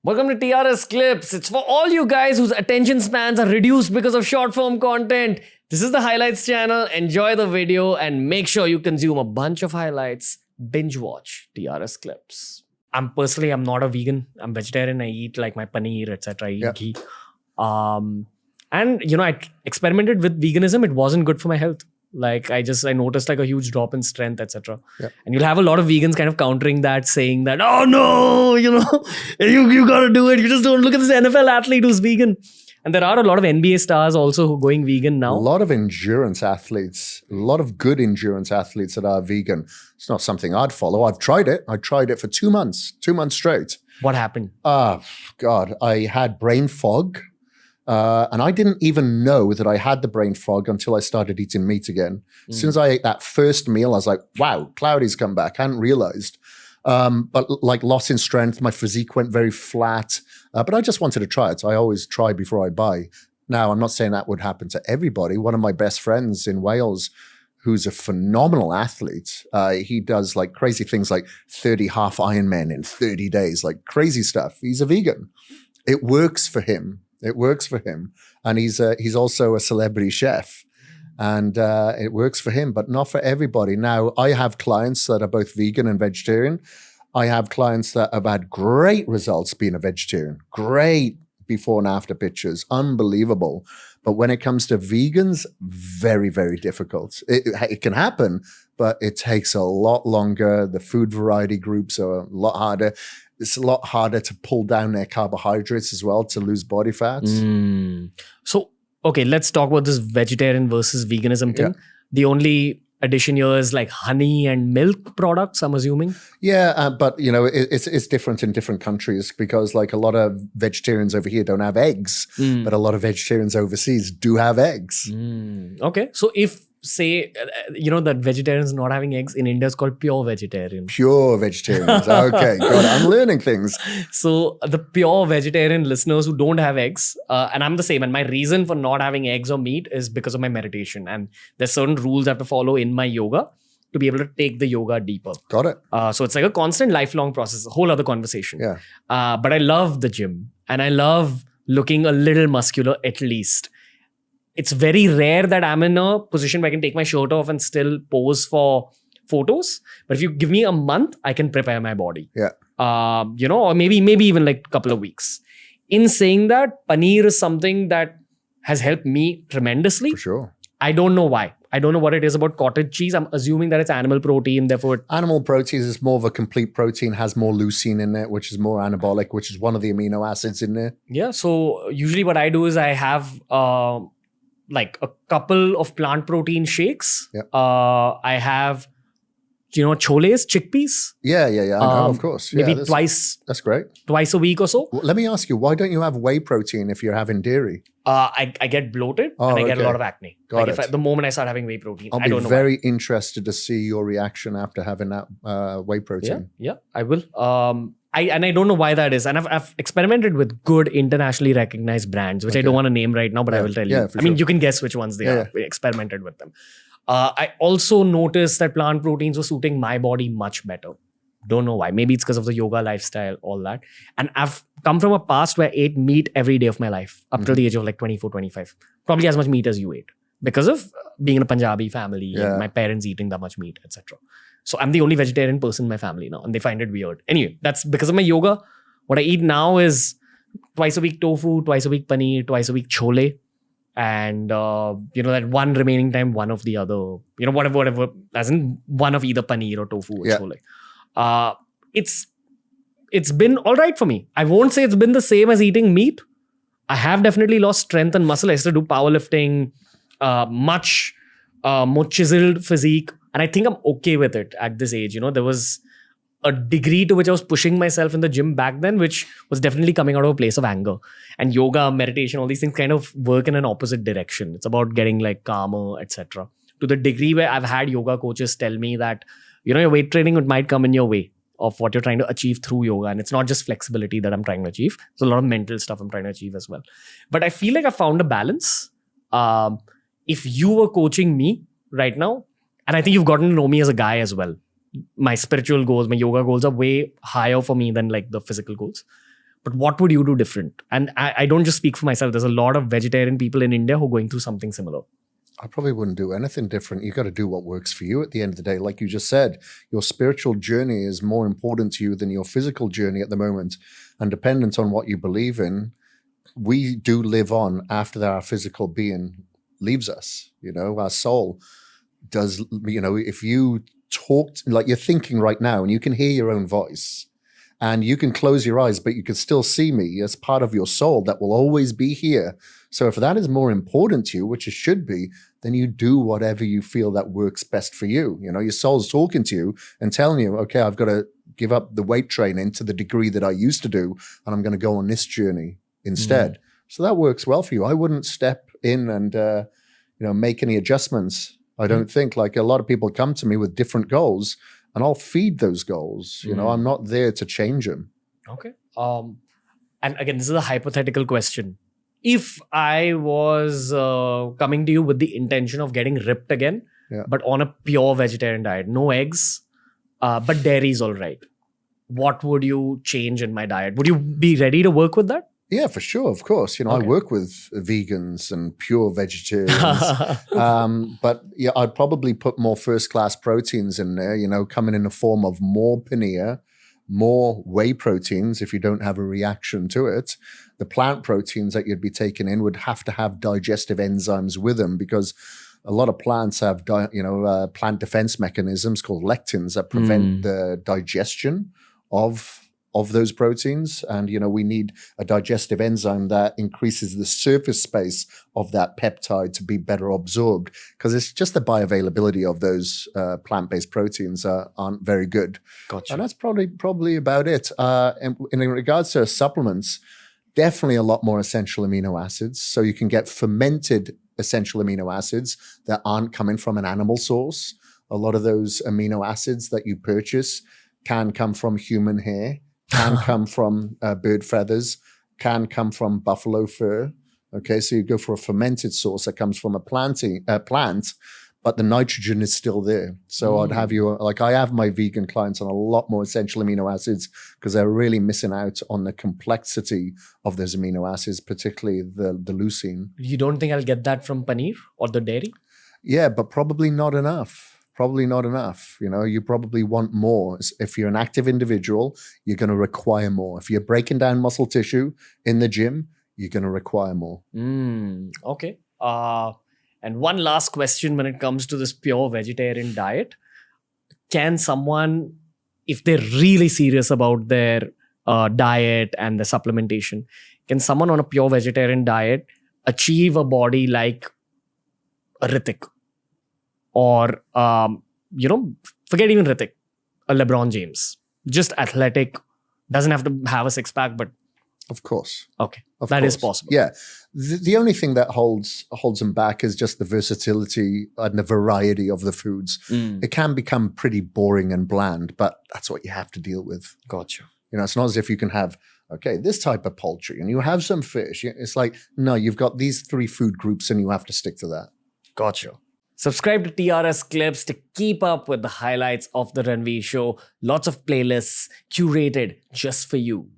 Welcome to TRS Clips. It's for all you guys whose attention spans are reduced because of short form content. This is the highlights channel. Enjoy the video and make sure you consume a bunch of highlights. Binge watch TRS Clips. I'm not a vegan. I'm vegetarian. I eat like my paneer, etc. I eat ghee. And I experimented with veganism. It wasn't good for my health. Like I noticed like a huge drop in strength, etc. And you'll have a lot of vegans kind of countering that, saying that, oh no, you gotta do it. You just don't look at this NFL athlete who's vegan. And there are a lot of NBA stars also who are going vegan now. A lot of endurance athletes, a lot of good endurance athletes that are vegan. It's not something I'd follow. I've tried it. I tried it for 2 months straight. What happened? God, I had brain fog. And I didn't even know that I had the brain fog until I started eating meat again. As soon as I ate that first meal, I was like, wow, Cloudy's come back. I hadn't realized. But like loss in strength, my physique went very flat. But I just wanted to try it. I always try before I buy. Now, I'm not saying that would happen to everybody. One of my best friends in Wales, who's a phenomenal athlete, he does like crazy things like 30 half Ironmen in 30 days, like crazy stuff. He's a vegan. It works for him. It works for him. And he's also a celebrity chef. And it works for him, but not for everybody. Now, I have clients that are both vegan and vegetarian. I have clients that have had great results being a vegetarian. Great before and after pictures. Unbelievable. But when it comes to vegans, very, very difficult. It can happen, but it takes a lot longer. The food variety groups are a lot harder. It's a lot harder to pull down their carbohydrates as well to lose body fat. So, okay, let's talk about this vegetarian versus veganism thing. The only addition here is like honey and milk products, I'm assuming. Yeah, but it's different in different countries because like a lot of vegetarians over here don't have eggs, but a lot of vegetarians overseas do have eggs. Okay, so if say, that vegetarians not having eggs in India is called pure vegetarian. Pure vegetarians. Okay, God, I'm learning things. So the pure vegetarian listeners who don't have eggs, and I'm the same, and my reason for not having eggs or meat is because of my meditation. And there's certain rules I have to follow in my yoga to be able to take the yoga deeper. Got it. So it's like a constant lifelong process, a whole other conversation. Yeah. But I love the gym and I love looking a little muscular at least. It's very rare that I'm in a position where I can take my shirt off and still pose for photos. But if you give me a month, I can prepare my body. Yeah. Or maybe even like a couple of weeks. In saying that, paneer is something that has helped me tremendously. For sure. I don't know why. I don't know what it is about cottage cheese. I'm assuming that it's animal protein, therefore... Animal protein is more of a complete protein, has more leucine in it, which is more anabolic, which is one of the amino acids in there. Yeah, so usually what I do is I have... like a couple of plant protein shakes. I have, choles, chickpeas. Yeah. I know, of course. Maybe twice. That's great. Twice a week or so. Well, let me ask you, why don't you have whey protein if you're having dairy? I get bloated and I get a lot of acne. Got it. The moment I start having whey protein, I don't know. Very interested to see your reaction after having that whey protein. Yeah, I will. I don't know why that is. And I've experimented with good internationally recognized brands, which I don't want to name right now, but I will tell you. I mean, you can guess which ones they are. We experimented with them. I also noticed that plant proteins were suiting my body much better. Don't know why. Maybe it's because of the yoga lifestyle, all that. And I've come from a past where I ate meat every day of my life, up till the age of like 24, 25. Probably as much meat as you ate. Because of being in a Punjabi family, and my parents eating that much meat, etc. So I'm the only vegetarian person in my family now, and they find it weird. Anyway, that's because of my yoga. What I eat now is twice a week tofu, twice a week paneer, twice a week chole. And, that one remaining time, one of the other, whatever, as in one of either paneer or tofu or chole. It's been all right for me. I won't say it's been the same as eating meat. I have definitely lost strength and muscle. I used to do powerlifting, much more chiseled physique. And I think I'm okay with it at this age. There was a degree to which I was pushing myself in the gym back then, which was definitely coming out of a place of anger. And yoga, meditation, all these things kind of work in an opposite direction. It's about getting like calmer, etc. To the degree where I've had yoga coaches tell me that, your weight training might come in your way of what you're trying to achieve through yoga. And it's not just flexibility that I'm trying to achieve. There's a lot of mental stuff I'm trying to achieve as well. But I feel like I found a balance. If you were coaching me right now, and I think you've gotten to know me as a guy as well. My spiritual goals, my yoga goals are way higher for me than like the physical goals. But what would you do different? And I don't just speak for myself. There's a lot of vegetarian people in India who are going through something similar. I probably wouldn't do anything different. You got to do what works for you at the end of the day. Like you just said, your spiritual journey is more important to you than your physical journey at the moment. And dependent on what you believe in, we do live on after our physical being leaves us. You know, our soul does, you know, if you talked like you're thinking right now and you can hear your own voice and you can close your eyes, but you can still see me as part of your soul that will always be here. So if that is more important to you, which it should be, then you do whatever you feel that works best for you. You know, your soul's talking to you and telling you, okay, I've got to give up the weight training to the degree that I used to do, and I'm going to go on this journey instead. So that works well for you. I wouldn't step in and, make any adjustments. I don't think. Like a lot of people come to me with different goals and I'll feed those goals. You know, I'm not there to change them. Okay. And again, this is a hypothetical question. If I was coming to you with the intention of getting ripped again, but on a pure vegetarian diet, no eggs, but dairy is all right, what would you change in my diet? Would you be ready to work with that? Yeah, for sure. Of course. You know, I work with vegans and pure vegetarians. But yeah, I'd probably put more first-class proteins in there, you know, coming in the form of more paneer, more whey proteins if you don't have a reaction to it. The plant proteins that you'd be taking in would have to have digestive enzymes with them, because a lot of plants have, plant defense mechanisms called lectins that prevent the digestion of those proteins. And, you know, we need a digestive enzyme that increases the surface space of that peptide to be better absorbed, because it's just the bioavailability of those plant-based proteins aren't very good. Gotcha. And that's probably about it. And in regards to supplements, definitely a lot more essential amino acids. So you can get fermented essential amino acids that aren't coming from an animal source. A lot of those amino acids that you purchase can come from human hair, can come from bird feathers, can come from buffalo fur. Okay, so you go for a fermented source that comes from a plant, but the nitrogen is still there. So I'd have you, like I have my vegan clients on a lot more essential amino acids because they're really missing out on the complexity of those amino acids, particularly the leucine. You don't think I'll get that from paneer or the dairy? Yeah, but probably not enough. Probably not enough. You know, you probably want more. If you're an active individual, you're going to require more. If you're breaking down muscle tissue in the gym, you're going to require more. Okay. And one last question when it comes to this pure vegetarian diet. Can someone, if they're really serious about their diet and the supplementation, can someone on a pure vegetarian diet achieve a body like a Hrithik? Or, forget even Hrithik, a LeBron James. Just athletic, doesn't have to have a six-pack, but... Of course. Okay, that is possible. Yeah. The only thing that holds them back is just the versatility and the variety of the foods. It can become pretty boring and bland, but that's what you have to deal with. Gotcha. You know, it's not as if you can have, this type of poultry and you have some fish. It's like, no, you've got these 3 food groups and you have to stick to that. Gotcha. Subscribe to TRS Clips to keep up with the highlights of the Ranveer Show. Lots of playlists curated just for you.